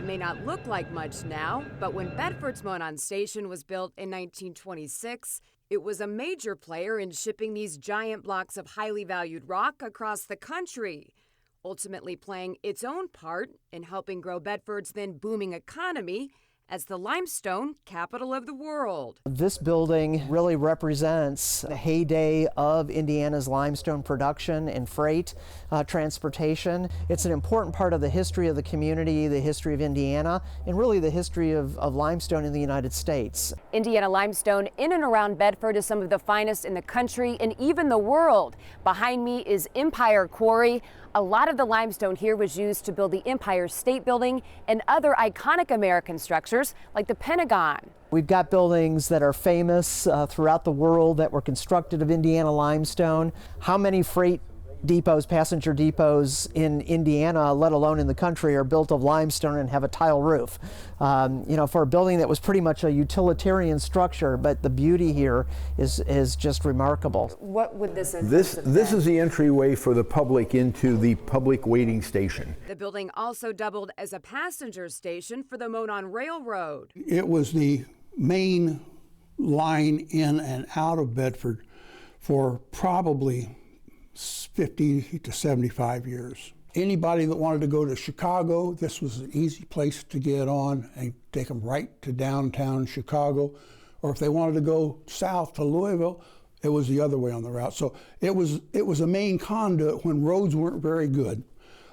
It may not look like much now, but when Bedford's Monon station was built in 1926, it was a major player in shipping these giant blocks of highly valued rock across the country, ultimately playing its own part in helping grow Bedford's then booming economy as the limestone capital of the world. This building really represents the heyday of Indiana's limestone production and freight transportation. It's an important part of the history of the community, the history of Indiana, and really the history of limestone in the United States. Indiana limestone in and around Bedford is some of the finest in the country and even the world. Behind me is Empire Quarry. A lot of the limestone here was used to build the Empire State Building and other iconic American structures like the Pentagon. We've got buildings that are famous throughout the world that were constructed of Indiana limestone. How many freight depots, passenger depots in Indiana, let alone in the country, are built of limestone and have a tile roof? For a building that was pretty much a utilitarian structure, but the beauty here is just remarkable. What would this This is the entryway for the public into the public waiting station. The building also doubled as a passenger station for the Monon Railroad. It was the main line in and out of Bedford for probably 50 to 75 years. Anybody that wanted to go to Chicago, this was an easy place to get on and take them right to downtown Chicago. Or if they wanted to go south to Louisville, it was the other way on the route. So it was a main conduit when roads weren't very good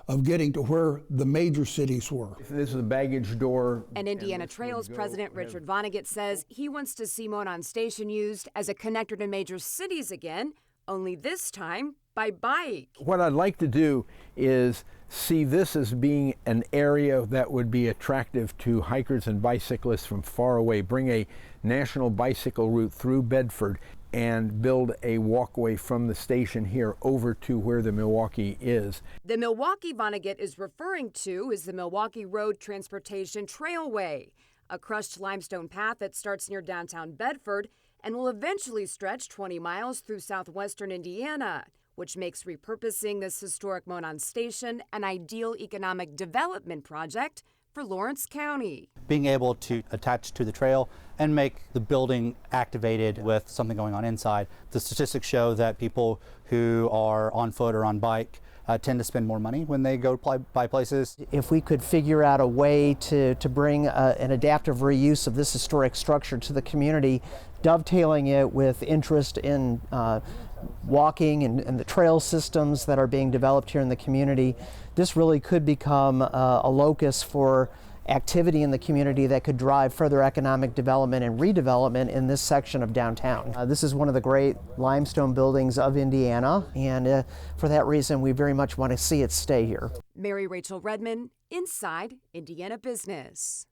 of getting to where the major cities were. This is a baggage door. And Indiana Trails President Richard Vonnegut says he wants to see Monon Station used as a connector to major cities again, only this time by bike. What I'd like to do is see this as being an area that would be attractive to hikers and bicyclists from far away. Bring a national bicycle route through Bedford and build a walkway from the station here over to where the Milwaukee is. The Milwaukee Vonnegut is referring to is the Milwaukee Road Transportation Trailway, a crushed limestone path that starts near downtown Bedford and will eventually stretch 20 miles through southwestern Indiana, which makes repurposing this historic Monon station an ideal economic development project for Lawrence County. Being able to attach to the trail and make the building activated with something going on inside. The statistics show that people who are on foot or on bike tend to spend more money when they go by places. If we could figure out a way to bring an adaptive reuse of this historic structure to the community, dovetailing it with interest in walking and the trail systems that are being developed here in the community, this really could become a locus for activity in the community that could drive further economic development and redevelopment in this section of downtown. This is one of the great limestone buildings of Indiana, and for that reason we very much want to see it stay here. Mary Rachel Redman, Inside Indiana Business.